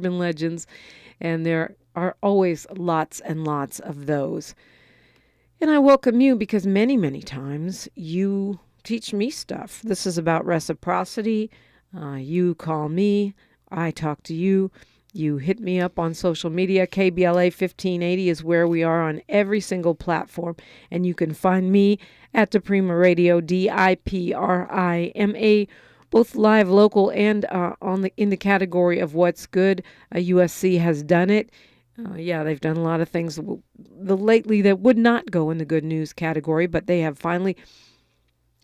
urban legends, and there are always lots and lots of those. And I welcome you because many, many times you teach me stuff. This is about reciprocity. You call me, I talk to you. You hit me up on social media. KBLA 1580 is where we are on every single platform. And you can find me at DiPrima Radio, DIPRIMA, both live, local, and in the category of what's good. USC has done it. They've done a lot of things lately that would not go in the good news category, but they have finally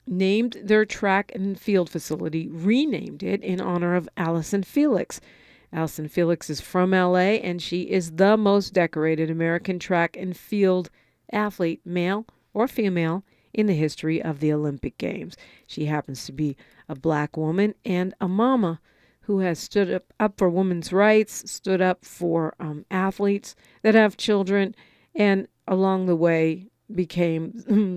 named their track and field facility, renamed it in honor of Allison Felix. Allison Felix is from LA, and she is the most decorated American track and field athlete, male or female, in the history of the Olympic Games. She happens to be a black woman and a mama who has stood up for women's rights, stood up for athletes that have children, and along the way became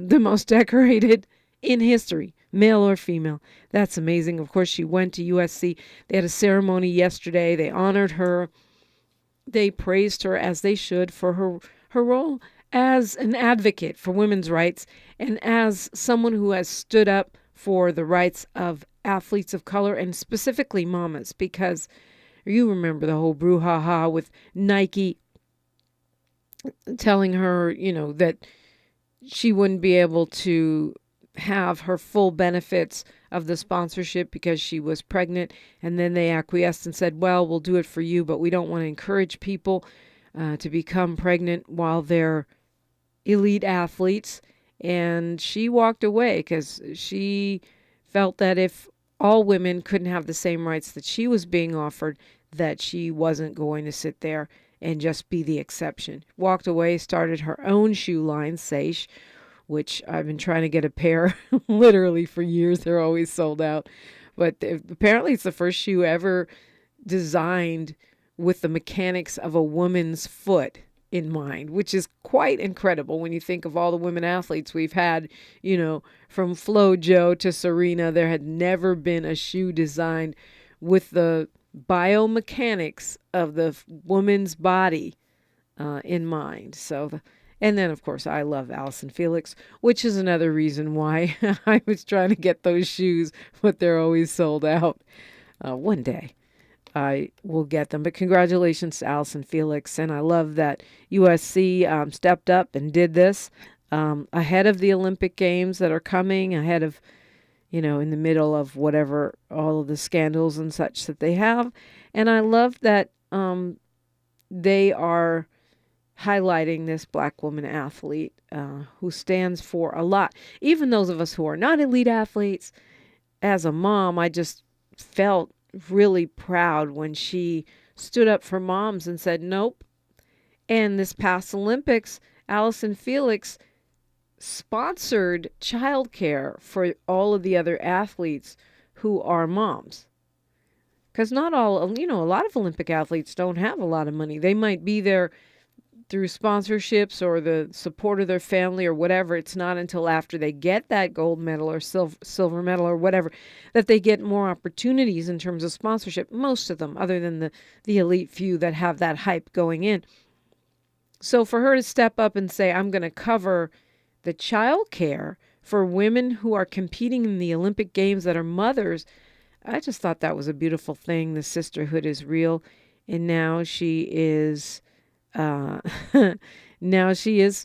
the most decorated in history, male or female. That's amazing. Of course, she went to USC. They had a ceremony yesterday. They honored her. They praised her, as they should, for her role as an advocate for women's rights and as someone who has stood up for the rights of athletes of color and specifically mamas, because you remember the whole brouhaha with Nike telling her, that she wouldn't be able to have her full benefits of the sponsorship because she was pregnant. And then they acquiesced and said, well, we'll do it for you, but we don't want to encourage people to become pregnant while they're elite athletes. And she walked away because she felt that if all women couldn't have the same rights that she was being offered, that she wasn't going to sit there and just be the exception. Walked away, started her own shoe line, Seish, which I've been trying to get a pair literally for years. They're always sold out. But apparently it's the first shoe ever designed with the mechanics of a woman's foot in mind, which is quite incredible when you think of all the women athletes we've had, from Flo Jo to Serena. There had never been a shoe designed with the biomechanics of the woman's body in mind. And then, of course, I love Allison Felix, which is another reason why I was trying to get those shoes, but they're always sold out. One day I will get them. But congratulations to Allison Felix. And I love that USC stepped up and did this ahead of the Olympic Games that are coming, ahead of, in the middle of whatever, all of the scandals and such that they have. And I love that they are highlighting this black woman athlete who stands for a lot. Even those of us who are not elite athletes, as a mom, I just felt really proud when she stood up for moms and said, nope. And this past Olympics, Allison Felix sponsored childcare for all of the other athletes who are moms. Because not all, a lot of Olympic athletes don't have a lot of money. They might be there through sponsorships or the support of their family or whatever. It's not until after they get that gold medal or silver medal or whatever that they get more opportunities in terms of sponsorship. Most of them, other than the elite few that have that hype going in. So for her to step up and say, I'm going to cover the child care for women who are competing in the Olympic Games that are mothers, I just thought that was a beautiful thing. The sisterhood is real. And now she is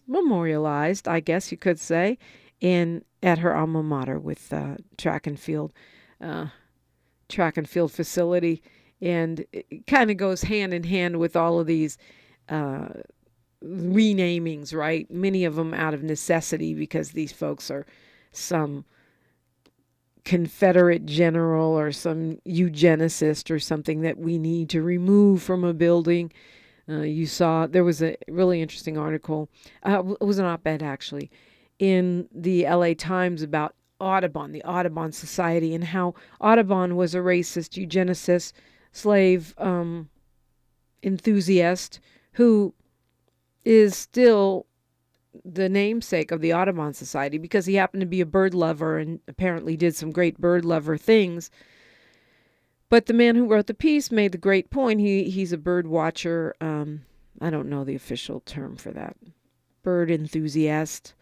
memorialized, I guess you could say, at her alma mater with track and field facility. And it kind of goes hand in hand with all of these renamings, right? Many of them out of necessity because these folks are some Confederate general or some eugenicist or something that we need to remove from a building. You saw there was a really interesting article. It was an op-ed actually in the LA Times about Audubon, the Audubon Society, and how Audubon was a racist, eugenicist, slave enthusiast who is still the namesake of the Audubon Society because he happened to be a bird lover and apparently did some great bird lover things. But the man who wrote the piece made the great point. He's a bird watcher. I don't know the official term for that. Bird enthusiast.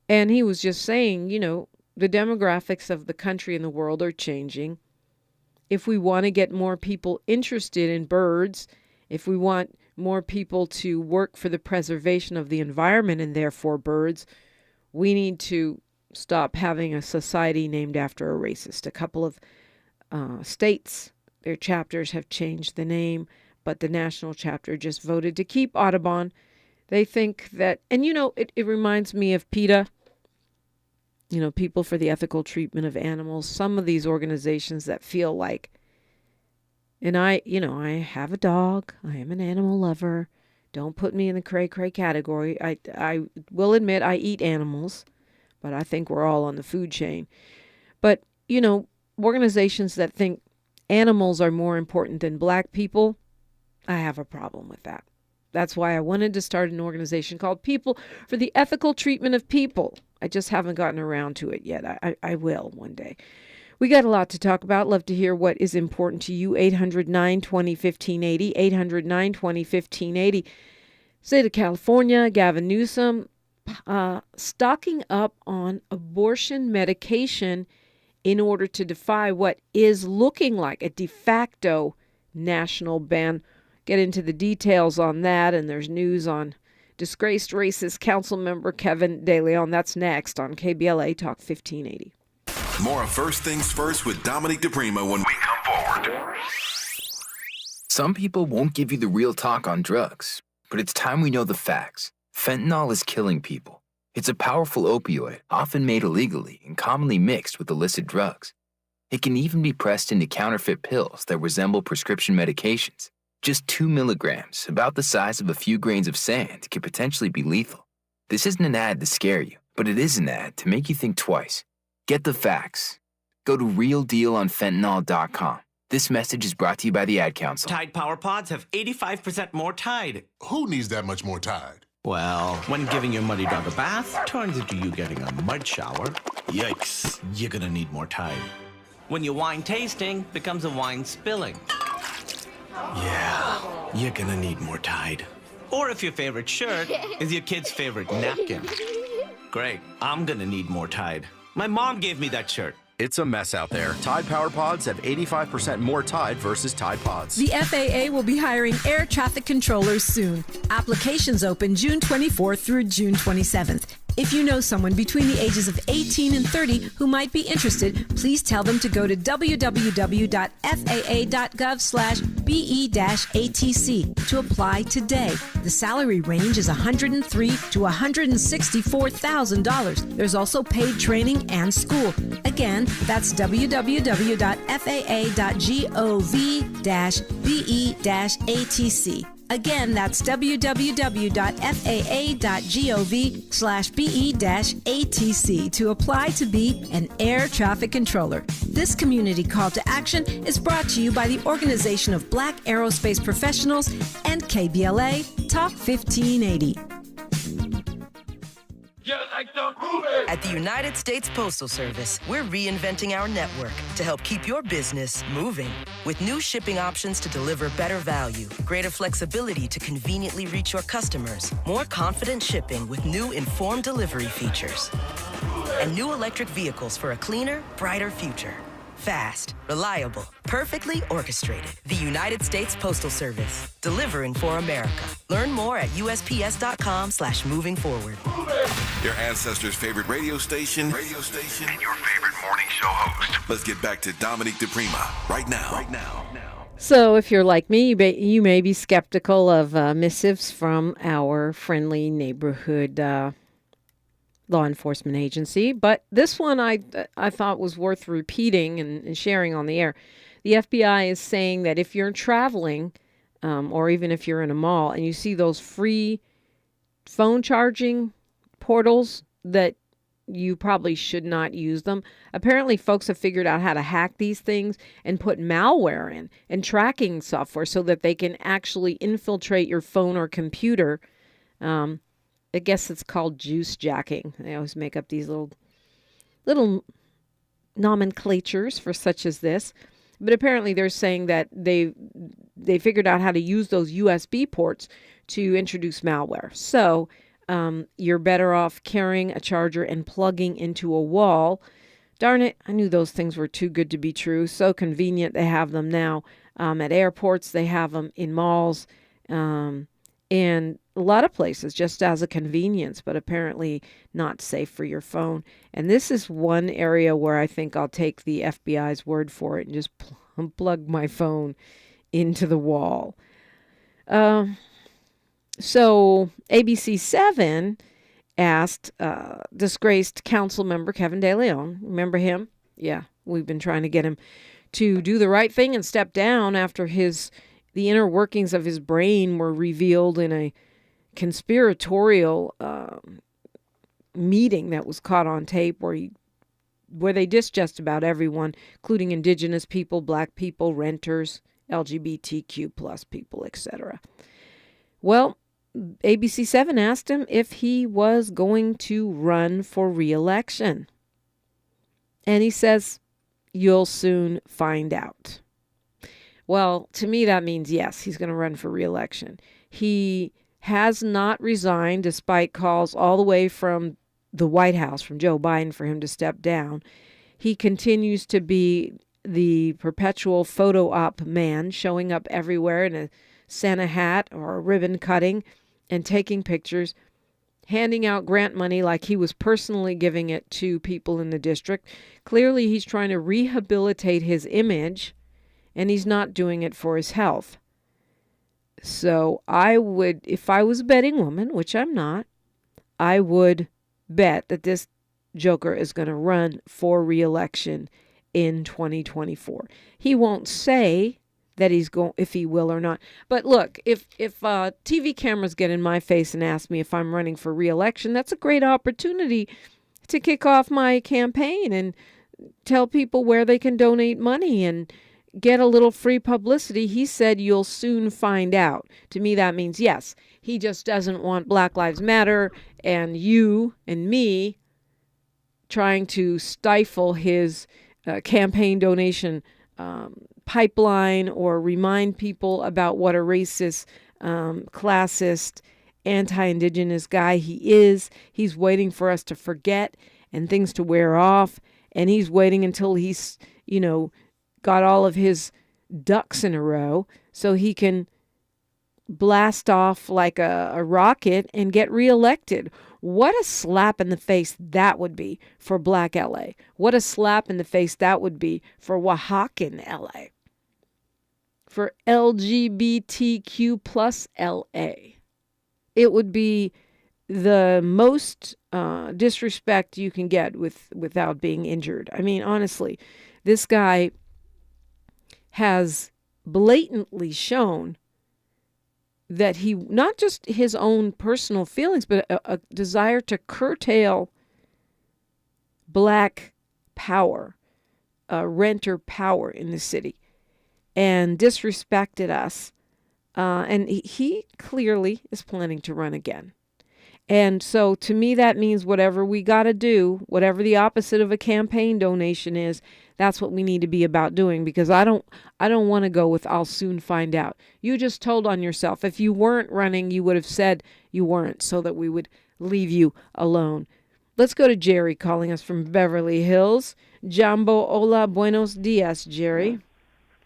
And he was just saying, the demographics of the country and the world are changing. If we want to get more people interested in birds, if we want more people to work for the preservation of the environment and therefore birds, we need to stop having a society named after a racist. A couple of states, their chapters have changed the name, but the national chapter just voted to keep Audubon. They think that, and it reminds me of PETA, People for the Ethical Treatment of Animals. Some of these organizations that feel like, and I have a dog. I am an animal lover. Don't put me in the cray-cray category. I will admit I eat animals, but I think we're all on the food chain. But, organizations that think animals are more important than black people, I have a problem with that. That's why I wanted to start an organization called People for the Ethical Treatment of People. I just haven't gotten around to it yet. I will one day. We got a lot to talk about. Love to hear what is important to you. 800-920-1580, 800-920-1580. State of California, Gavin Newsom, stocking up on abortion medication in order to defy what is looking like a de facto national ban. Get into the details on that, and there's news on disgraced racist council member Kevin De Leon. That's next on KBLA Talk 1580. More of First Things First with Dominique DiPrima when we come forward. Some people won't give you the real talk on drugs, but it's time we know the facts. Fentanyl is killing people. It's a powerful opioid, often made illegally and commonly mixed with illicit drugs. It can even be pressed into counterfeit pills that resemble prescription medications. Just 2 milligrams, about the size of a few grains of sand, can potentially be lethal. This isn't an ad to scare you, but it is an ad to make you think twice. Get the facts. Go to realdealonfentanyl.com. This message is brought to you by the Ad Council. Tide Power Pods have 85% more Tide. Who needs that much more Tide? Well, when giving your muddy dog a bath turns into you getting a mud shower, yikes, you're gonna need more Tide. When your wine tasting becomes a wine spilling, yeah, you're gonna need more Tide. Or if your favorite shirt is your kid's favorite napkin. Great, I'm gonna need more Tide. My mom gave me that shirt. It's a mess out there. Tide Power Pods have 85% more Tide versus Tide Pods. The FAA will be hiring air traffic controllers soon. Applications open June 24th through June 27th. If you know someone between the ages of 18 and 30 who might be interested, please tell them to go to www.faa.gov/BE-ATC to apply today. The salary range is $103,000 to $164,000. There's also paid training and school. Again, that's www.faa.gov/BE-ATC. Again, that's www.faa.gov/BE-ATC to apply to be an air traffic controller. This community call to action is brought to you by the Organization of Black Aerospace Professionals and KBLA Talk 1580. At the United States Postal Service, we're reinventing our network to help keep your business moving. With new shipping options to deliver better value, greater flexibility to conveniently reach your customers, more confident shipping with new informed delivery features, and new electric vehicles for a cleaner, brighter future. Fast, reliable, perfectly orchestrated. The United States Postal Service, delivering for America. Learn more at USPS.com/moving forward. Your ancestors' favorite radio station, and your favorite morning show host. Let's get back to Dominique DiPrima right now. So if you're like me, you may be skeptical of missives from our friendly neighborhood law enforcement agency, but this one I thought was worth repeating and sharing on the air. The FBI is saying that if you're traveling, or even if you're in a mall and you see those free phone charging portals, that you probably should not use them. Apparently, folks have figured out how to hack these things and put malware in and tracking software so that they can actually infiltrate your phone or computer. I guess it's called juice jacking. They always make up these little nomenclatures for such as this. But apparently they're saying that they figured out how to use those USB ports to introduce malware. So you're better off carrying a charger and plugging into a wall. Darn it, I knew those things were too good to be true. So convenient. They have them now at airports. They have them in malls and a lot of places just as a convenience, but apparently not safe for your phone. And this is one area where I think I'll take the FBI's word for it and just plug my phone into the wall. So ABC 7 asked disgraced council member Kevin De Leon, remember him? Yeah, we've been trying to get him to do the right thing and step down after the inner workings of his brain were revealed in a conspiratorial meeting that was caught on tape where they dissed just about everyone, including indigenous people, black people, renters, LGBTQ plus people, etc. Well, ABC 7 asked him if he was going to run for re-election. And he says, "You'll soon find out." Well, to me, that means yes, he's going to run for re-election. He has not resigned despite calls all the way from the White House, from Joe Biden, for him to step down. He continues to be the perpetual photo op man, showing up everywhere in a Santa hat or a ribbon cutting and taking pictures, handing out grant money like he was personally giving it to people in the district. Clearly, he's trying to rehabilitate his image, and he's not doing it for his health. So I would, if I was a betting woman, which I'm not, I would bet that this joker is going to run for re-election in 2024. He won't say that he's going, if he will or not. But look, if TV cameras get in my face and ask me if I'm running for re-election, that's a great opportunity to kick off my campaign and tell people where they can donate money and get a little free publicity. He said, "You'll soon find out." To me, that means yes, he just doesn't want Black Lives Matter and you and me trying to stifle his campaign donation pipeline or remind people about what a racist, classist, anti-Indigenous guy he is. He's waiting for us to forget and things to wear off. And he's waiting until he's, got all of his ducks in a row so he can blast off like a rocket and get reelected. What a slap in the face that would be for Black LA. What a slap in the face that would be for Oaxacan LA. For LGBTQ plus LA. It would be the most disrespect you can get without being injured. I mean, honestly, this guy has blatantly shown that he, not just his own personal feelings, but a desire to curtail Black power, renter power in the city, and disrespected us. And he clearly is planning to run again. And so to me, that means whatever we got to do, whatever the opposite of a campaign donation is, that's what we need to be about doing, because I don't want to go with "I'll soon find out." You just told on yourself. If you weren't running, you would have said you weren't so that we would leave you alone. Let's go to Jerry calling us from Beverly Hills. Jambo, hola, buenos dias, Jerry.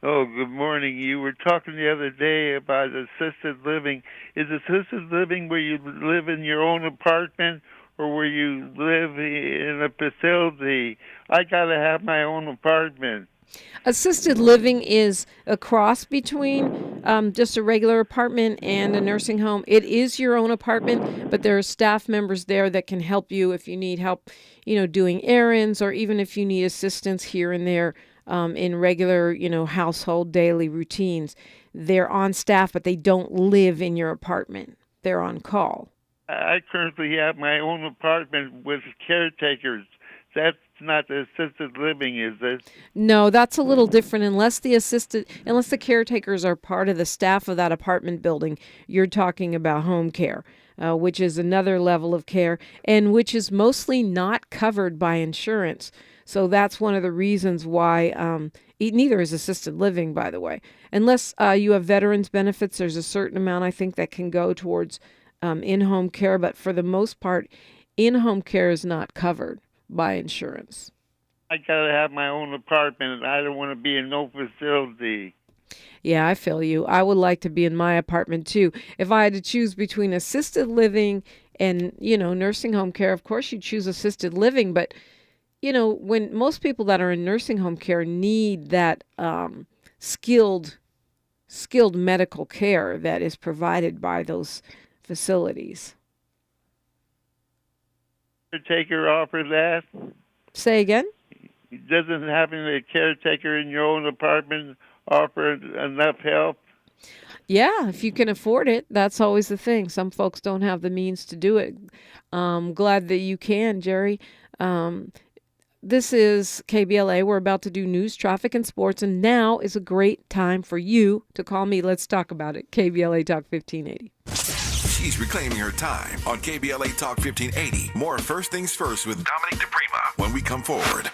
Oh, good morning. You were talking the other day about assisted living. Is assisted living where you live in your own apartment or where you live in a facility? I got to have my own apartment. Assisted living is a cross between just a regular apartment and a nursing home. It is your own apartment, but there are staff members there that can help you if you need help, doing errands, or even if you need assistance here and there. In regular, household daily routines. They're on staff, but they don't live in your apartment. They're on call. I currently have my own apartment with caretakers. That's not assisted living, is it? No, that's a little different. Unless the caretakers are part of the staff of that apartment building, you're talking about home care, which is another level of care and which is mostly not covered by insurance. So that's one of the reasons why neither is assisted living, by the way. Unless you have veterans benefits, there's a certain amount, I think, that can go towards in-home care. But for the most part, in-home care is not covered by insurance. I got to have my own apartment. I don't want to be in no facility. Yeah, I feel you. I would like to be in my apartment too. If I had to choose between assisted living and, nursing home care, of course you choose assisted living. But, when most people that are in nursing home care need that skilled medical care that is provided by those facilities. Caretaker offer that? Say again? Doesn't having a caretaker in your own apartment offer enough help? Yeah, if you can afford it, that's always the thing. Some folks don't have the means to do it. Glad that you can, Jerry. This is KBLA. We're about to do news, traffic, and sports, and now is a great time for you to call me. Let's talk about it. KBLA Talk 1580. She's reclaiming her time on KBLA Talk 1580. More First Things First with Dominique DiPrima when we come forward.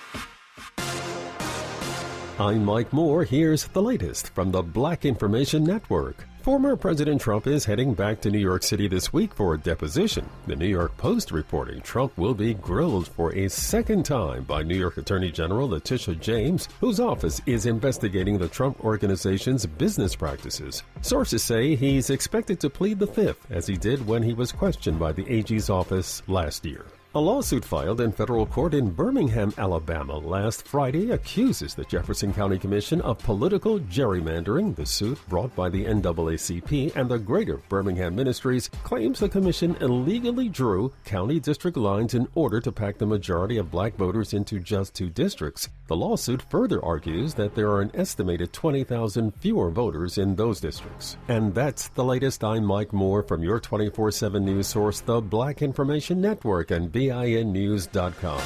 I'm Mike Moore. Here's the latest from the Black Information Network. Former President Trump is heading back to New York City this week for a deposition. The New York Post reporting Trump will be grilled for a second time by New York Attorney General Letitia James, whose office is investigating the Trump Organization's business practices. Sources say he's expected to plead the fifth, as he did when he was questioned by the AG's office last year. A lawsuit filed in federal court in Birmingham, Alabama last Friday accuses the Jefferson County Commission of political gerrymandering. The suit, brought by the NAACP and the Greater Birmingham Ministries, claims the commission illegally drew county district lines in order to pack the majority of black voters into just 2 districts. The lawsuit further argues that there are an estimated 20,000 fewer voters in those districts. And that's the latest. I'm Mike Moore from your 24/7 news source, the Black Information Network, and BINnews.com.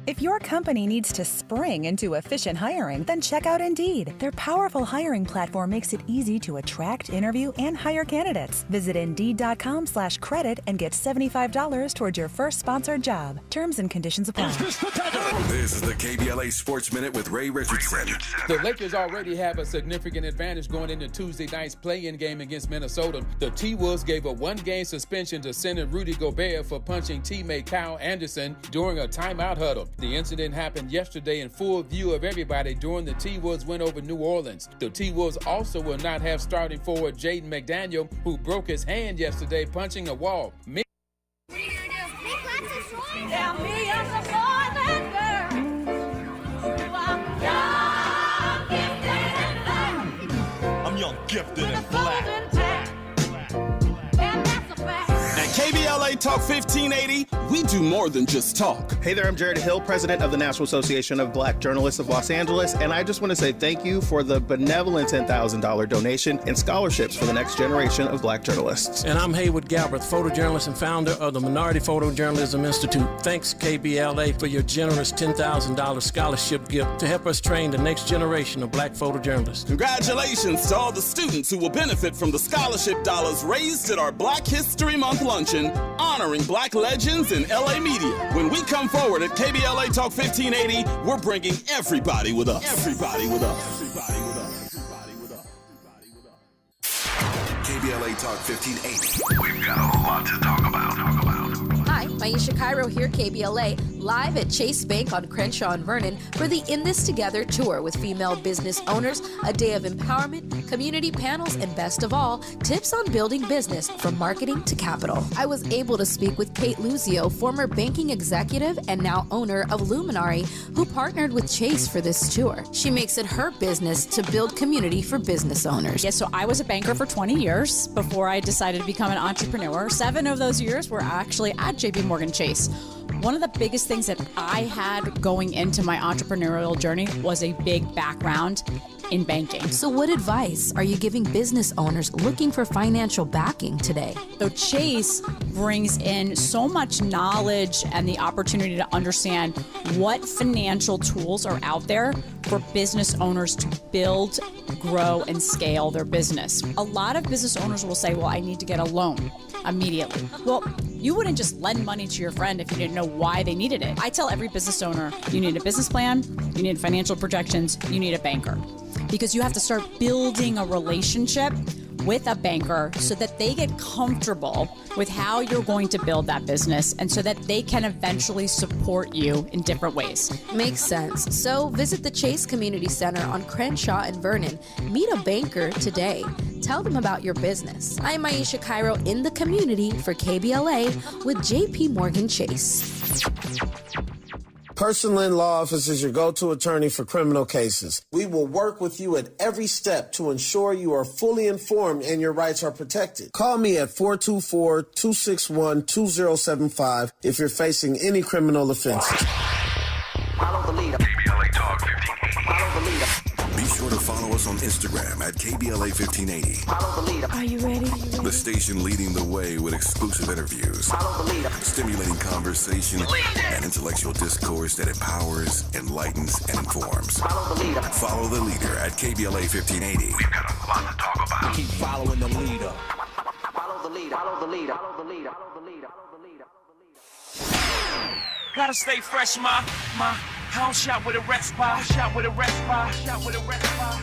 If your company needs to spring into efficient hiring, then check out Indeed. Their powerful hiring platform makes it easy to attract, interview, and hire candidates. Visit Indeed.com/credit and get $75 towards your first sponsored job. Terms and conditions apply. This is the KBLA Sports Minute with Ray Richardson. The Lakers already have a significant advantage going into Tuesday night's play-in game against Minnesota. The T-Wolves gave a 1-game suspension to center Rudy Gobert for punching teammate Kyle Anderson during a timeout huddle. The incident happened yesterday in full view of everybody during the T-Wolves win over New Orleans. The T-Wolves also will not have starting forward Jaden McDaniel, who broke his hand yesterday punching a wall. I'm young, gifted, and black. KBLA Talk 1580, we do more than just talk. Hey there, I'm Jared Hill, president of the National Association of Black Journalists of Los Angeles, and I just want to say thank you for the benevolent $10,000 donation and scholarships for the next generation of black journalists. And I'm Haywood Galbraith, photojournalist and founder of the Minority Photojournalism Institute. Thanks, KBLA, for your generous $10,000 scholarship gift to help us train the next generation of black photojournalists. Congratulations to all the students who will benefit from the scholarship dollars raised at our Black History Month luncheon, honoring black legends in LA media. When we come forward at KBLA Talk 1580, we're bringing everybody with us. Everybody with us. Everybody with us. Everybody with us. Everybody with us. KBLA Talk 1580. We've got a lot to talk about. Hi, Maisha Cairo here, KBLA, live at Chase Bank on Crenshaw and Vernon for the In This Together tour with female business owners, a day of empowerment, community panels, and best of all, tips on building business from marketing to capital. I was able to speak with Kate Luzio, former banking executive and now owner of Luminary, who partnered with Chase for this tour. She makes it her business to build community for business owners. Yeah, so I was a banker for 20 years before I decided to become an entrepreneur. 7 of those years were actually at JP Morgan Chase. One of the biggest things that I had going into my entrepreneurial journey was a big background in banking. So what advice are you giving business owners looking for financial backing today? So Chase brings in so much knowledge and the opportunity to understand what financial tools are out there for business owners to build, grow, and scale their business. A lot of business owners will say, well, I need to get a loan immediately. Well, You wouldn't just lend money to your friend if you didn't know why they needed it. I tell every business owner, you need a business plan, you need financial projections, you need a banker. Because you have to start building a relationship with a banker so that they get comfortable with how you're going to build that business and so that they can eventually support you in different ways. Makes sense. So visit the Chase Community Center on Crenshaw and Vernon. Meet a banker today. Tell them about your business. I'm Aisha Cairo in the community for KBLA with JP Morgan Chase. Person Lynn Law Office is your go-to attorney for criminal cases. We will work with you at every step to ensure you are fully informed and your rights are protected. Call me at 424-261-2075 if you're facing any criminal offenses. Follow the leader. KBLA Talk 1580. Follow the leader. Be sure to follow us on Instagram at KBLA 1580. Follow the leader. Are you ready? The station leading the way with exclusive interviews, Follow the leader. stimulating conversation, and intellectual discourse that empowers, enlightens, and informs. Follow the leader. Follow the leader at KBLA 1580. We've got a lot to talk about. Keep following the leader. Follow the leader. Follow the leader. Follow the leader. Follow the leader. Follow the leader. Gotta stay fresh, my house shot with a rest spot.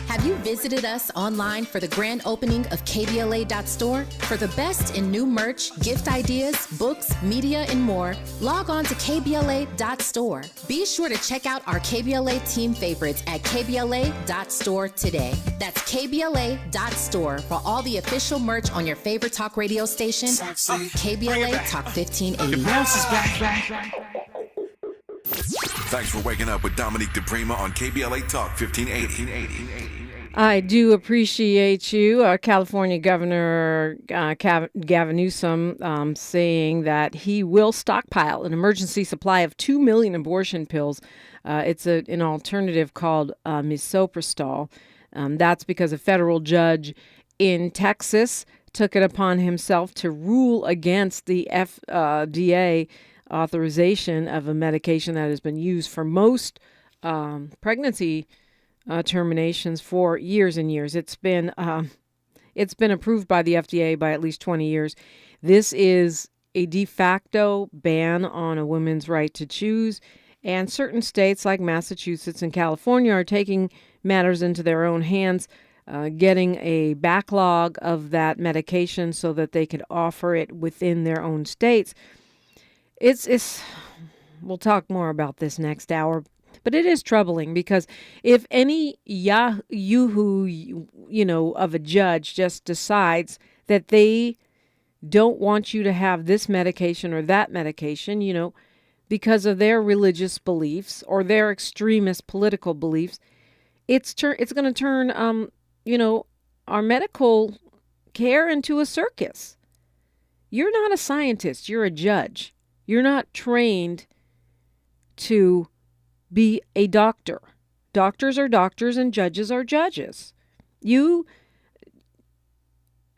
Have you visited us online for the grand opening of KBLA.store? For the best in new merch, gift ideas, books, media, and more, log on to KBLA.store. Be sure to check out our KBLA team favorites at KBLA.store today. That's KBLA.store for all the official merch on your favorite talk radio station, KBLA Talk 1580. The bounce is back. Thanks for waking up with Dominique DiPrima on KBLA Talk 1580. I do appreciate you, California Governor Gavin Newsom, saying that he will stockpile an emergency supply of 2 million abortion pills. It's an alternative called misoprostol. That's because a federal judge in Texas took it upon himself to rule against the FDA authorization of a medication that has been used for most pregnancy terminations for years and years. It's been approved by the FDA by at least 20 years. This is a de facto ban on a woman's right to choose, and certain states like Massachusetts and California are taking matters into their own hands, getting a backlog of that medication so that they could offer it within their own states. We'll talk more about this next hour, but it is troubling because if any yoo-hoo, of a judge just decides that they don't want you to have this medication or that medication, because of their religious beliefs or their extremist political beliefs, it's going to turn, our medical care into a circus. You're not a scientist. You're a judge. You're not trained to be a doctor. Doctors are doctors and judges are judges. You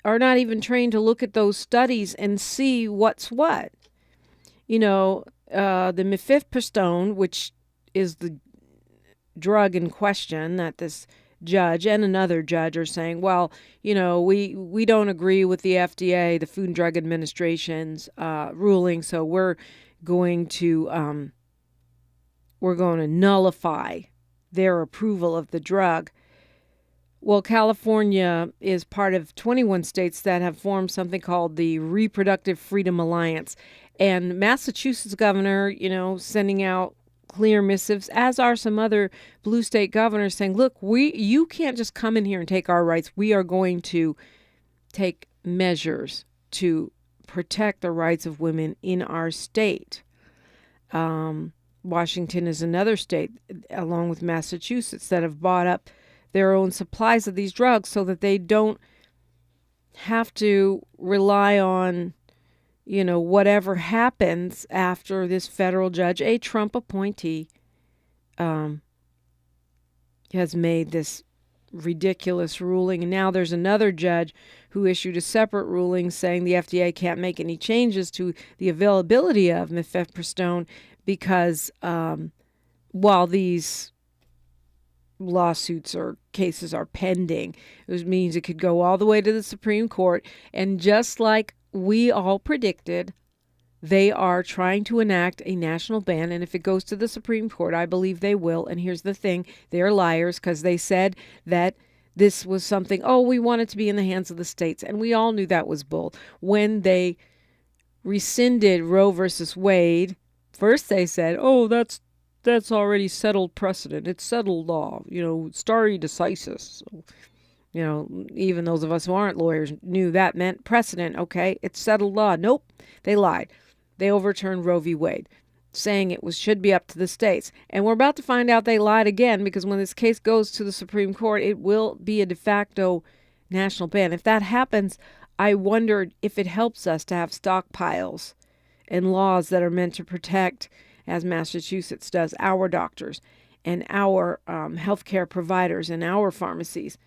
are not even trained to look at those studies and see what's what. The mifepristone, which is the drug in question that this judge and another judge are saying, well, we don't agree with the FDA, the Food and Drug Administration's ruling, so we're going to nullify their approval of the drug. Well, California is part of 21 states that have formed something called the Reproductive Freedom Alliance, and Massachusetts governor, sending out clear missives, as are some other blue state governors, saying, look, you can't just come in here and take our rights. We are going to take measures to protect the rights of women in our state. Washington is another state, along with Massachusetts, that have bought up their own supplies of these drugs so that they don't have to rely on whatever happens after this federal judge, a Trump appointee, has made this ridiculous ruling. And now there's another judge who issued a separate ruling saying the FDA can't make any changes to the availability of mifepristone because while these lawsuits or cases are pending, it means it could go all the way to the Supreme Court. And just like we all predicted They are trying to enact a national ban, and if it goes to the Supreme Court, I believe they will. And here's the thing, they're liars because they said that this was something, we want it to be in the hands of the states. And we all knew that was bull. When they rescinded Roe versus Wade, first they said, that's already settled precedent. It's settled law, stare decisis. So, even those of us who aren't lawyers knew that meant precedent. Okay, it's settled law. Nope, they lied. They overturned Roe v. Wade, saying it should be up to the states. And we're about to find out they lied again, because when this case goes to the Supreme Court, it will be a de facto national ban. If that happens, I wondered if it helps us to have stockpiles and laws that are meant to protect, as Massachusetts does, our doctors and our healthcare providers and our pharmacies.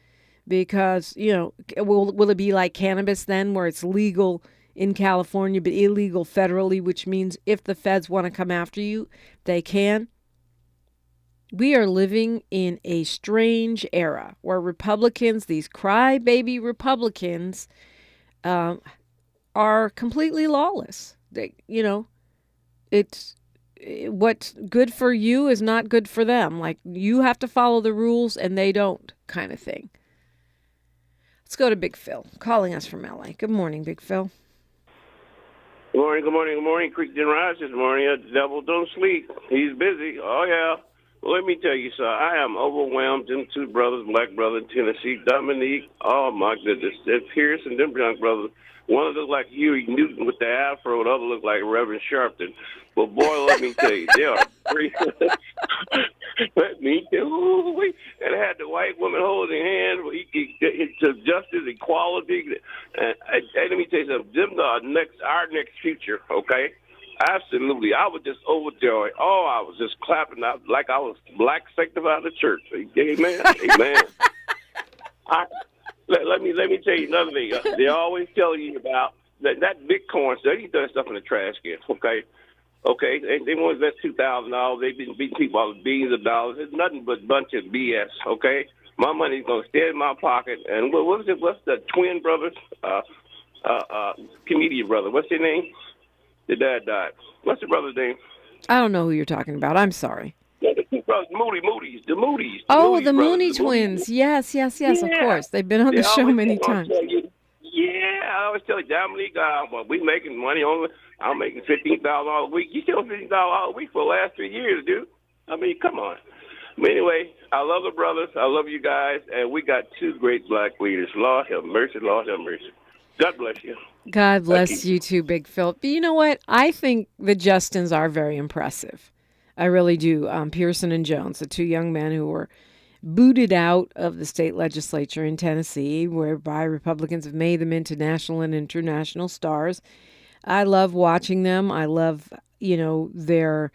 Because, will it be like cannabis then, where it's legal in California but illegal federally, which means if the feds want to come after you, they can? We are living in a strange era where Republicans, these crybaby Republicans, are completely lawless. It's what's good for you is not good for them. Like, you have to follow the rules and they don't, kind of thing. Let's go to Big Phil, calling us from LA. Good morning, Big Phil. Good morning, good morning, good morning. Creek didn't rise this morning. The devil don't sleep. He's busy. Oh, yeah. Well, let me tell you, sir, I am overwhelmed. Them two brothers, black brother in Tennessee, Dominique, oh, my goodness. They're Pierce and them young brothers. One looked like Huey Newton with the afro. The other looked like Reverend Sharpton. But, boy, let me tell you, they are free. Let me tell you. And I had the white woman holding hands. To justice, equality. And let me tell you something. Them are our next future, okay? Absolutely. I was just overjoyed. Oh, I was just clapping out like I was black sanctified the church. Amen. Amen. Let me tell you another thing. They always tell you about that Bitcoin stuff. You throw that stuff in the trash can, okay? Okay, they want to invest $2,000. They've been beating people out of billions of dollars. It's nothing but a bunch of BS, okay? My money's going to stay in my pocket. And what's the twin brothers, comedian brother? What's their name? The dad died. What's the brother's name? I don't know who you're talking about. I'm sorry. Yeah, the two brothers, Moody's. The Moody Mooney twins. Yes, yeah. Of course. They've been on the show many times. I always tell you, Dominique, we making money on. I'm making $15,000 a week. You still $15,000 a week for the last 3 years, dude. I mean, come on. But anyway, I love the brothers. I love you guys, and we got two great black leaders. Lord have mercy. Lord have mercy. God bless you. God bless you too, Big Phil. But you know what? I think the Justins are very impressive. I really do. Pearson and Jones, the two young men who were booted out of the state legislature in Tennessee, whereby Republicans have made them into national and international stars. I love watching them. I love, their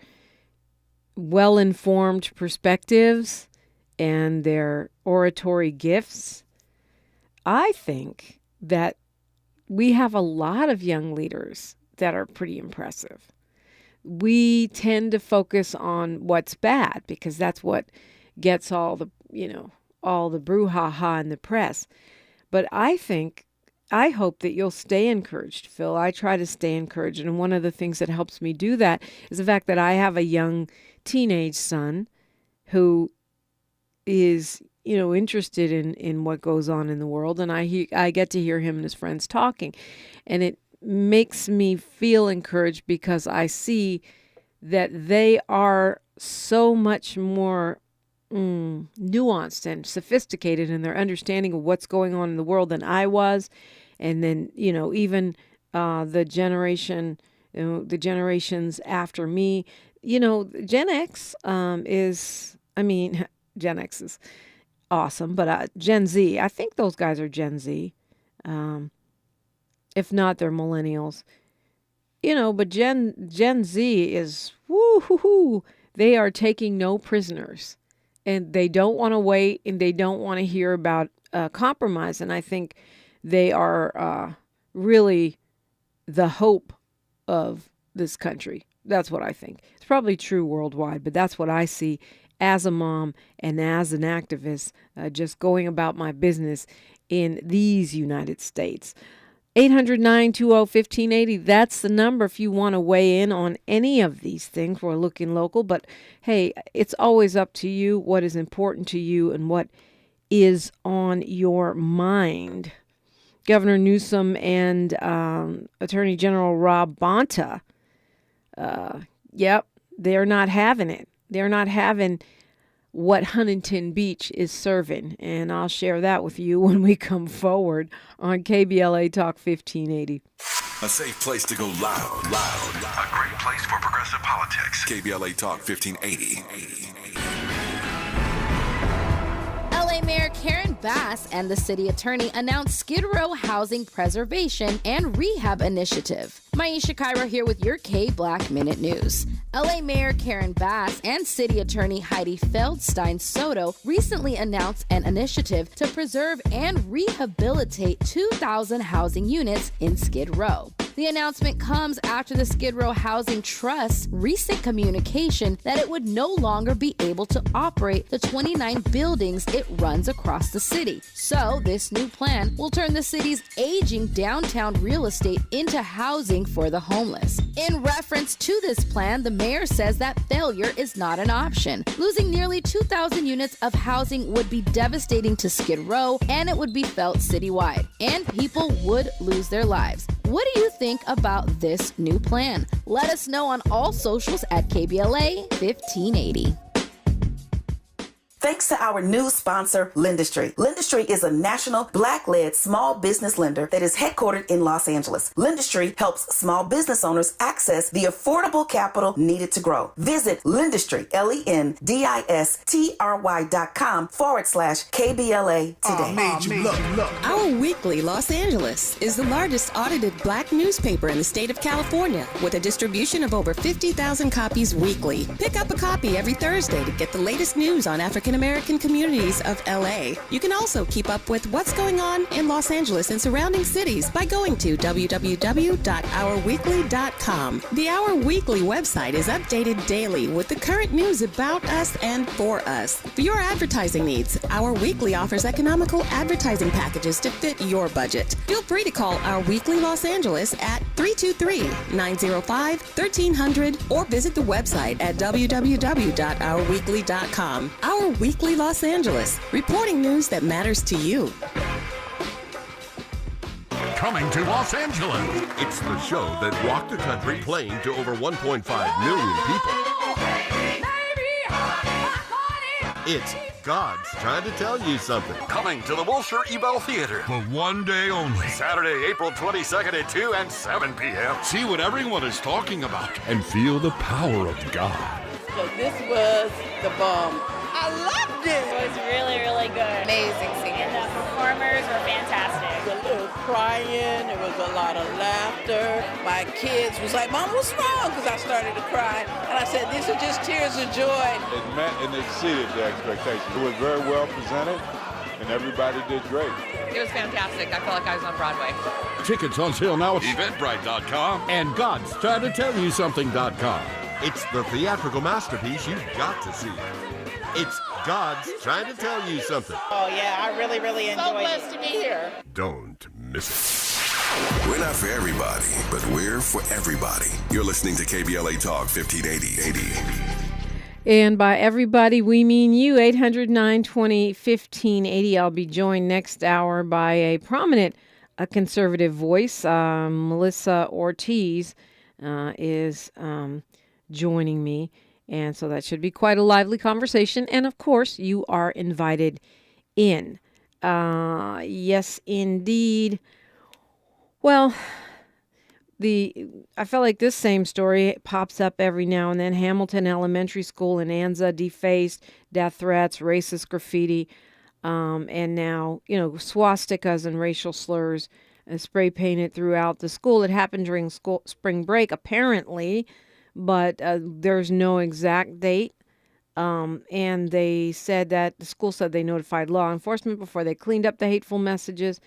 well-informed perspectives and their oratory gifts. I think that we have a lot of young leaders that are pretty impressive. We tend to focus on what's bad because that's what gets all the brouhaha in the press. But I hope that you'll stay encouraged, Phil. I try to stay encouraged. And one of the things that helps me do that is the fact that I have a young teenage son who is, interested in what goes on in the world. And I get to hear him and his friends talking. And it makes me feel encouraged because I see that they are so much more nuanced and sophisticated in their understanding of what's going on in the world than I was. And then, even the generations after me, Gen X Gen X is awesome, but Gen Z, I think those guys are Gen Z. If not, they're millennials. But Gen Z is, woo-hoo-hoo, they are taking no prisoners. And they don't want to wait, and they don't want to hear about compromise. And I think they are really the hope of this country. That's what I think. It's probably true worldwide, but that's what I see as a mom and as an activist, just going about my business in these United States. 800-920-1580. That's the number if you want to weigh in on any of these things. We're looking local, but hey, it's always up to you what is important to you and what is on your mind. Governor Newsom and Attorney General Rob Bonta, they're not having it. They're not having what Huntington Beach is serving, and I'll share that with you when we come forward on KBLA Talk 1580. A safe place to go loud. A great place for progressive politics. KBLA Talk 1580. LA Mayor Karen Bass and the city attorney announced Skid Row housing preservation and rehab initiative. Maisha Cairo here with your K-Black Minute News. LA Mayor Karen Bass and city attorney Heidi Feldstein Soto recently announced an initiative to preserve and rehabilitate 2,000 housing units in Skid Row. The announcement comes after the Skid Row Housing Trust's recent communication that it would no longer be able to operate the 29 buildings it runs across the city. So this new plan will turn the city's aging downtown real estate into housing for the homeless. In reference to this plan, the mayor says that failure is not an option. Losing nearly 2,000 units of housing would be devastating to Skid Row, and it would be felt citywide, and people would lose their lives. What do you think about this new plan? Let us know on all socials at KBLA 1580. Thanks to our new sponsor, Lendistry. Lendistry is a national Black-led small business lender that is headquartered in Los Angeles. Lendistry helps small business owners access the affordable capital needed to grow. Visit Lendistry, LENDISTRY.com/KBLA today. Our weekly Los Angeles is the largest audited Black newspaper in the state of California with a distribution of over 50,000 copies weekly. Pick up a copy every Thursday to get the latest news on African American communities of LA. You can also keep up with what's going on in Los Angeles and surrounding cities by going to www.ourweekly.com. The Our Weekly website is updated daily with the current news about us and for us. For your advertising needs, Our Weekly offers economical advertising packages to fit your budget. Feel free to call Our Weekly Los Angeles at 323-905-1300 or visit the website at www.ourweekly.com. Our Weekly Los Angeles, reporting news that matters to you. Coming to Los Angeles. It's the show that rocked the country, playing to over 1.5 million people. It's God's Trying to Tell You Something. Coming to the Wilshire Ebell Theater. For one day only. Saturday, April 22nd at 2 and 7 p.m. See what everyone is talking about and feel the power of God. So this was the bomb. I loved it. It was really, really good. Amazing singing. And the performers were fantastic. A little crying. There was a lot of laughter. My kids was like, Mom, what's wrong? Because I started to cry. And I said, these are just tears of joy. It met and exceeded the expectations. It was very well presented, and everybody did great. It was fantastic. I felt like I was on Broadway. Tickets on sale now at Eventbrite.com and God's Trying to Tell You Something.com. It's the theatrical masterpiece you've got to see. It's God's Trying to Tell You Something. Oh, yeah, I really, really enjoyed it. So blessed to be here. Don't miss it. We're not for everybody, but we're for everybody. You're listening to KBLA Talk 1580. And by everybody, we mean you. 800-920-1580. I'll be joined next hour by a prominent conservative voice. Melissa Ortiz is joining me. And so that should be quite a lively conversation. And of course, you are invited in. Yes, indeed. Well, I felt like this same story pops up every now and then. Hamilton Elementary School in Anza defaced, death threats, racist graffiti, and now, swastikas and racial slurs spray painted throughout the school. It happened during spring break, apparently, but there's no exact date. And they said that the school said they notified law enforcement before they cleaned up the hateful messages.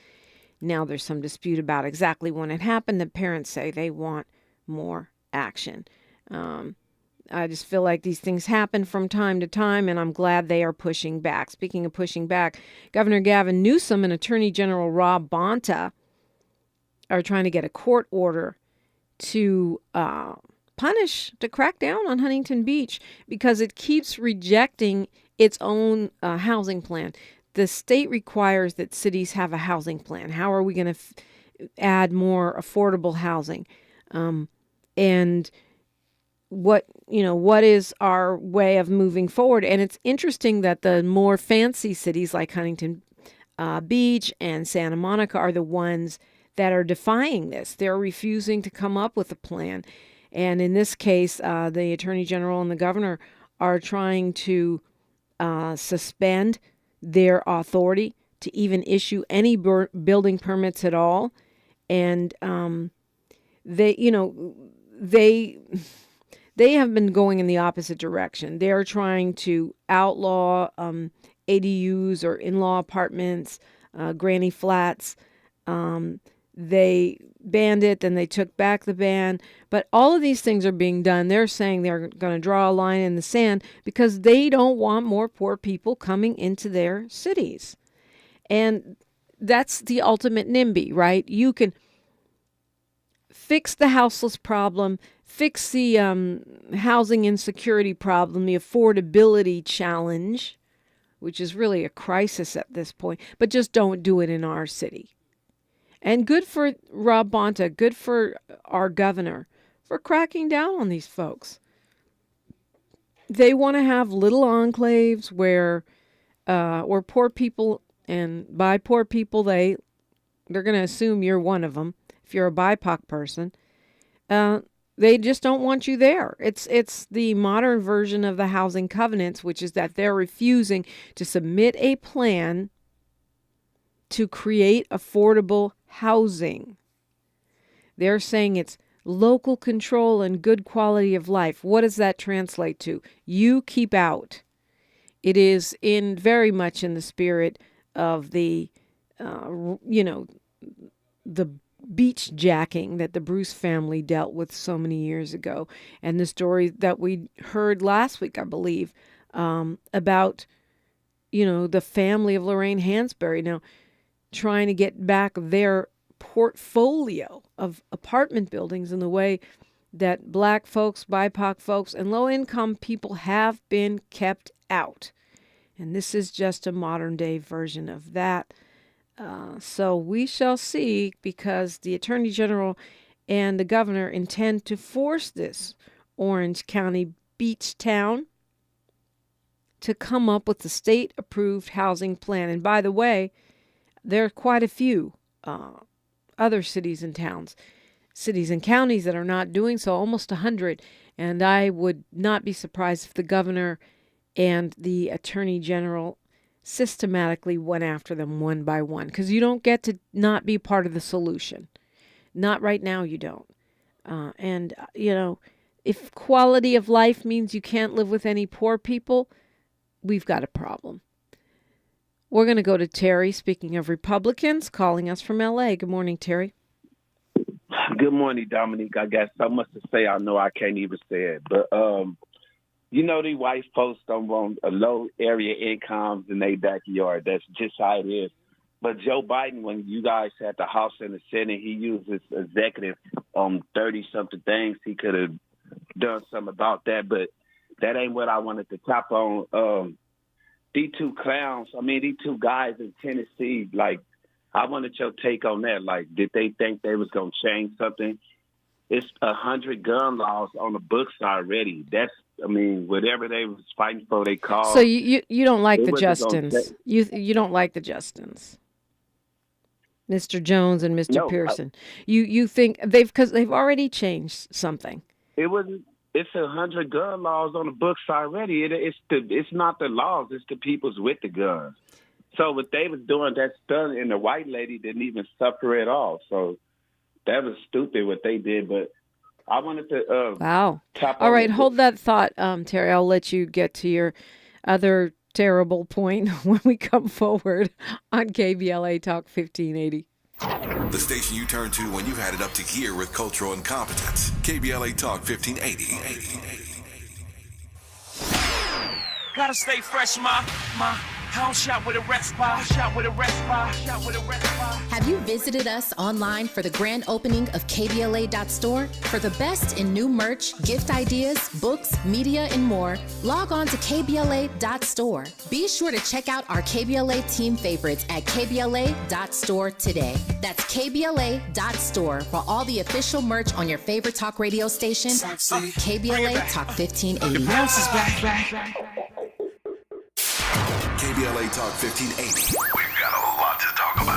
Now there's some dispute about exactly when it happened. The parents say they want more action. I just feel like these things happen from time to time, and I'm glad they are pushing back. Speaking of pushing back, Governor Gavin Newsom and Attorney General Rob Bonta are trying to get a court order to crack down on Huntington Beach because it keeps rejecting its own housing plan. The state requires that cities have a housing plan. How are we going to add more affordable housing? And what is our way of moving forward? And it's interesting that the more fancy cities like Huntington Beach and Santa Monica are the ones that are defying this. They're refusing to come up with a plan. And in this case, the Attorney General and the governor are trying to suspend their authority to even issue any building permits at all. And they have been going in the opposite direction. They're trying to outlaw ADUs or in-law apartments, granny flats. They banned it, then they took back the ban. But all of these things are being done. They're saying they're going to draw a line in the sand because they don't want more poor people coming into their cities. And that's the ultimate NIMBY, right? You can fix the houseless problem, fix the housing insecurity problem, the affordability challenge, which is really a crisis at this point, but just don't do it in our city. And good for Rob Bonta, good for our governor for cracking down on these folks. They want to have little enclaves where poor people, and by poor people, they're going to assume you're one of them. If you're a BIPOC person, they just don't want you there. It's the modern version of the housing covenants, which is that they're refusing to submit a plan to create affordable housing. They're saying it's local control and good quality of life. What does that translate to? You keep out. It is very much in the spirit of the beach jacking that the Bruce family dealt with so many years ago. And the story that we heard last week, I believe, about, the family of Lorraine Hansberry now trying to get back their portfolio of apartment buildings in the way that Black folks, BIPOC folks, and low-income people have been kept out. And this is just a modern-day version of that. So we shall see, because the Attorney General and the governor intend to force this Orange County beach town to come up with a state-approved housing plan. And by the way, there are quite a few other cities and counties that are not doing so, almost 100. And I would not be surprised if the governor and the Attorney General systematically went after them one by one, because you don't get to not be part of the solution. Not right now, you don't. If quality of life means you can't live with any poor people, we've got a problem. We're going to go to Terry, speaking of Republicans, calling us from L.A. Good morning, Terry. Good morning, Dominique. I got so much to say, I know I can't even say it. But, these white folks don't want a low area incomes in their backyard. That's just how it is. But Joe Biden, when you guys had the House and the Senate, he used his executive on 30-something things. He could have done something about that. But that ain't what I wanted to tap on. These two clowns, these two guys in Tennessee, I wanted your take on that. Did they think they was going to change something? It's 100 gun laws on the books already. That's, whatever they was fighting for, they called. So you don't like the Justins. You don't like the Justins, Mr. Jones and Mr. Pearson. You think because they've already changed something. It's 100 gun laws on the books already. It's not the laws. It's the people's with the guns. So what they was doing, that stunt, and the white lady didn't even suffer at all. So that was stupid what they did. But I wanted to wow. All right, hold that thought, Terry. I'll let you get to your other terrible point when we come forward on KBLA Talk 1580. The station you turn to when you've had it up to gear with cultural incompetence. KBLA Talk 1580. Gotta stay fresh, my House shot with a respite. Shot with a respite. Shot with a respite. Have you visited us online for the grand opening of KBLA.store? For the best in new merch, gift ideas, books, media, and more, log on to KBLA.store. Be sure to check out our KBLA team favorites at KBLA.store today. That's KBLA.store for all the official merch on your favorite talk radio station, KBLA Talk 1580. The bounce is back. KBLA Talk 1580. We've got a lot to talk about.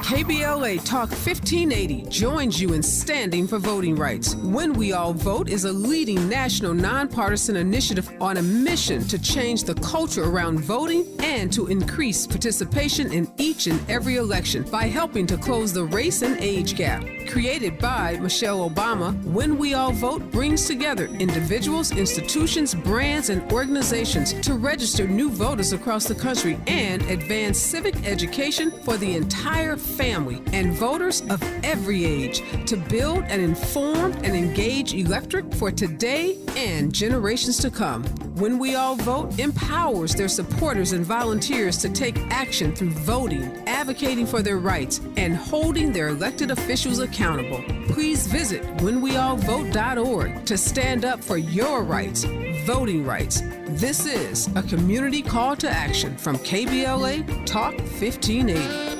KBLA Talk 1580 joins you in standing for voting rights. When We All Vote is a leading national nonpartisan initiative on a mission to change the culture around voting and to increase participation in each and every election by helping to close the race and age gap. Created by Michelle Obama, When We All Vote brings together individuals, institutions, brands, and organizations to register new voters across the country and advance civic education for the entire family and voters of every age to build an informed and engaged electorate for today and generations to come. When We All Vote empowers their supporters and volunteers to take action through voting, advocating for their rights, and holding their elected officials accountable. Please visit whenweallvote.org to stand up for your rights, voting rights. This is a community call to action from KBLA Talk 1580.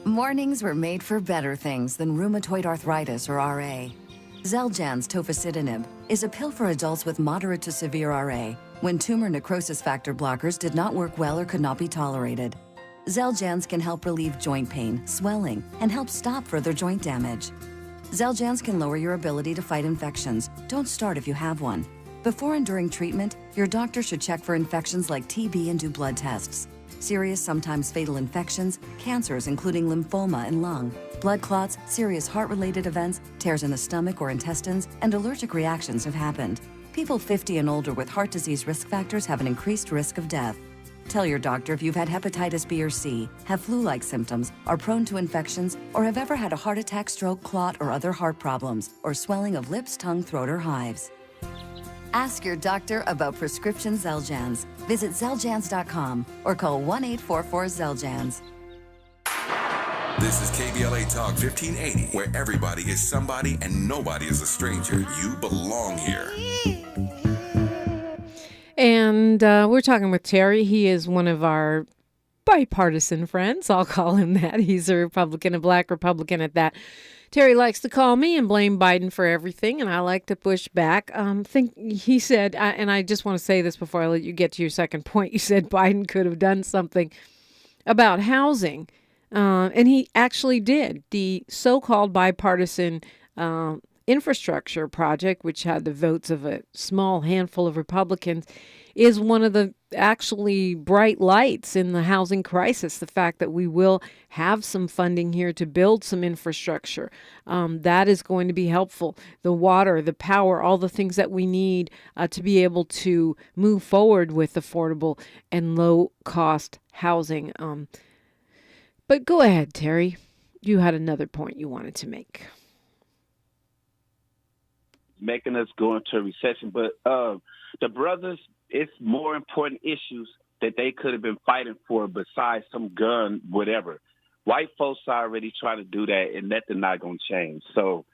Mornings were made for better things than rheumatoid arthritis or RA. Xeljanz tofacitinib is a pill for adults with moderate to severe RA when tumor necrosis factor blockers did not work well or could not be tolerated. Xeljanz can help relieve joint pain, swelling, and help stop further joint damage. Xeljanz can lower your ability to fight infections. Don't start if you have one. Before and during treatment, your doctor should check for infections like TB and do blood tests. Serious, sometimes fatal infections, cancers including lymphoma and lung, blood clots, serious heart-related events, tears in the stomach or intestines, and allergic reactions have happened. People 50 and older with heart disease risk factors have an increased risk of death. Tell your doctor if you've had hepatitis B or C, have flu-like symptoms, are prone to infections, or have ever had a heart attack, stroke, clot, or other heart problems, or swelling of lips, tongue, throat, or hives. Ask your doctor about prescription Xeljanz. Visit Xeljanz.com or call 1-844-XELJANZ. This is KBLA Talk 1580, where everybody is somebody and nobody is a stranger. You belong here. And we're talking with Terry. He is one of our bipartisan friends. I'll call him that. He's a Republican, a black Republican at that. Terry likes to call me and blame Biden for everything, and I like to push back. He said, and I just want to say this before I let you get to your second point. You said Biden could have done something about housing, and he actually did. The so-called bipartisan infrastructure project, which had the votes of a small handful of Republicans, is one of the actually bright lights in the housing crisis. The fact that we will have some funding here to build some infrastructure, that is going to be helpful. The water, the power, all the things that we need to be able to move forward with affordable and low-cost housing. But go ahead, Terry. You had another point you wanted to make. Making us go into a recession. But the brothers, it's more important issues that they could have been fighting for besides some gun, whatever. White folks are already trying to do that, and nothing not going to change. So,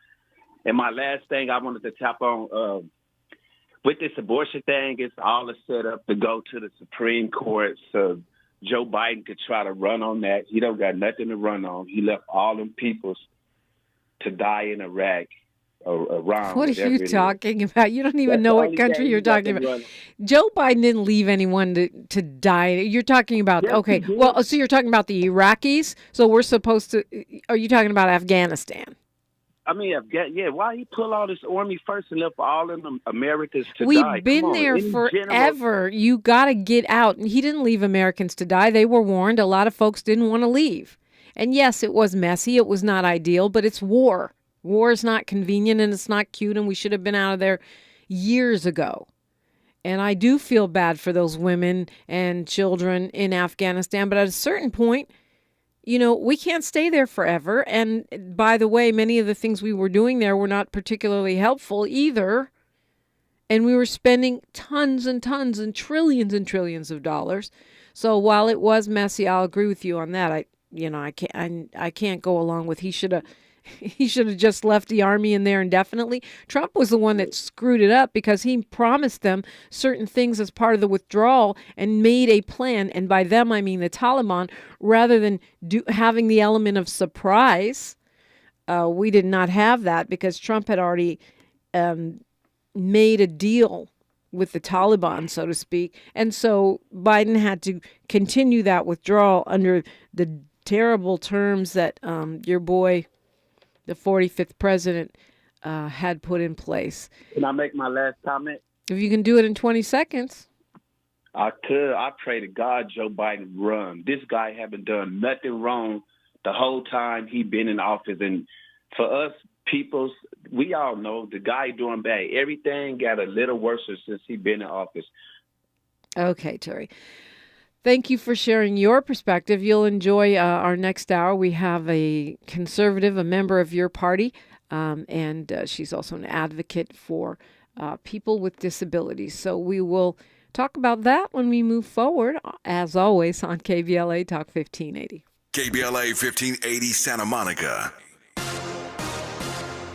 and my last thing I wanted to tap on, with this abortion thing, it's all a setup to go to the Supreme Court so Joe Biden could try to run on that. He don't got nothing to run on. He left all them peoples to die in Iraq. Around. What are you talking about? You don't even know what country you're talking about. Joe Biden didn't leave anyone to die. You're talking about, okay, well, so you're talking about the Iraqis. So we're supposed to, are you talking about Afghanistan? I mean, why he pull all this army first and left all of them Americans to die? We've been there forever. You got to get out. And he didn't leave Americans to die. They were warned. A lot of folks didn't want to leave. And yes, it was messy. It was not ideal, but it's war. War is not convenient and it's not cute, and we should have been out of there years ago. And I do feel bad for those women and children in Afghanistan, but at a certain point, you know, we can't stay there forever. And by the way, many of the things we were doing there were not particularly helpful either. And we were spending tons and tons and trillions of dollars. So while it was messy, I'll agree with you on that. I can't go along with he should have just left the Army in there indefinitely. Trump was the one that screwed it up because he promised them certain things as part of the withdrawal and made a plan. And by them, I mean the Taliban, rather than having the element of surprise. We did not have that because Trump had already made a deal with the Taliban, so to speak. And so Biden had to continue that withdrawal under the terrible terms that your boy, the 45th president, had put in place. Can I make my last comment? If you can do it in 20 seconds. I could. I pray to God Joe Biden run. This guy haven't done nothing wrong the whole time he been in office. And for us peoples, we all know the guy doing bad. Everything got a little worse since he been in office. Okay, Terry. Thank you for sharing your perspective. You'll enjoy our next hour. We have a conservative, a member of your party, and she's also an advocate for people with disabilities. So we will talk about that when we move forward, as always, on KBLA Talk 1580. KBLA 1580 Santa Monica.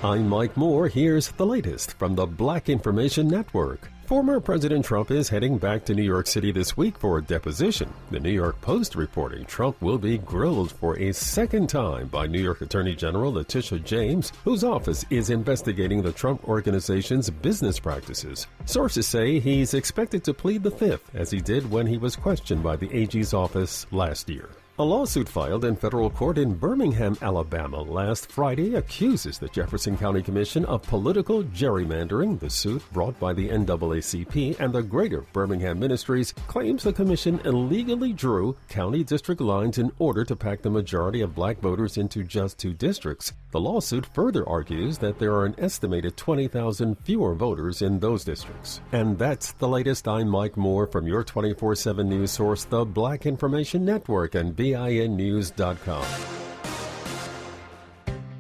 I'm Mike Moore. Here's the latest from the Black Information Network. Former President Trump is heading back to New York City this week for a deposition. The New York Post reporting Trump will be grilled for a second time by New York Attorney General Letitia James, whose office is investigating the Trump Organization's business practices. Sources say he's expected to plead the fifth, as he did when he was questioned by the AG's office last year. A lawsuit filed in federal court in Birmingham, Alabama last Friday accuses the Jefferson County Commission of political gerrymandering. The suit, brought by the NAACP and the Greater Birmingham Ministries, claims the commission illegally drew county district lines in order to pack the majority of black voters into just 2 districts. The lawsuit further argues that there are an estimated 20,000 fewer voters in those districts. And that's the latest. I'm Mike Moore from your 24/7 news source, the Black Information Network, and BINnews.com.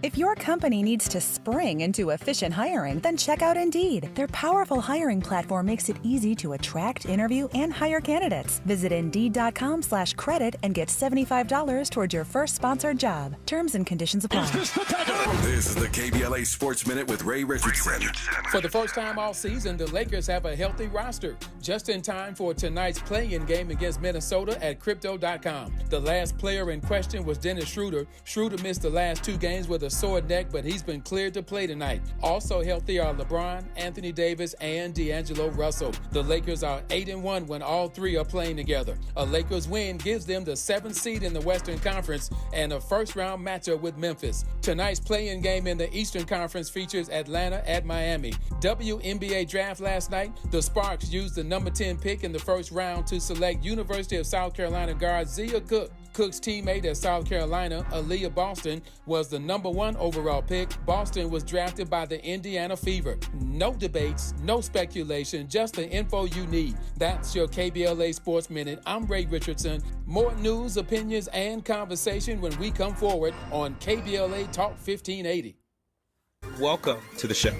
If your company needs to spring into efficient hiring, then check out Indeed. Their powerful hiring platform makes it easy to attract, interview, and hire candidates. Visit Indeed.com/credit and get $75 towards your first sponsored job. Terms and conditions apply. This is the KBLA Sports Minute with Ray Richardson. For the first time all season, the Lakers have a healthy roster, just in time for tonight's play-in game against Minnesota at Crypto.com. The last player in question was Dennis Schroeder. Schroeder missed the last 2 games with a sore neck, but he's been cleared to play tonight. Also healthy are LeBron, Anthony Davis, and D'Angelo Russell. The Lakers are 8-1 when all 3 are playing together. A Lakers win gives them the 7th seed in the Western Conference and a first-round matchup with Memphis. Tonight's play-in game in the Eastern Conference features Atlanta at Miami. WNBA draft last night, the Sparks used the number 10 pick in the first round to select University of South Carolina guard Zia Cook. Cook's teammate at South Carolina, Aaliyah Boston, was the number 1 overall pick. Boston was drafted by the Indiana Fever. No debates, no speculation, just the info you need. That's your KBLA Sports Minute. I'm Ray Richardson. More news, opinions, and conversation when we come forward on KBLA Talk 1580. Welcome to the show.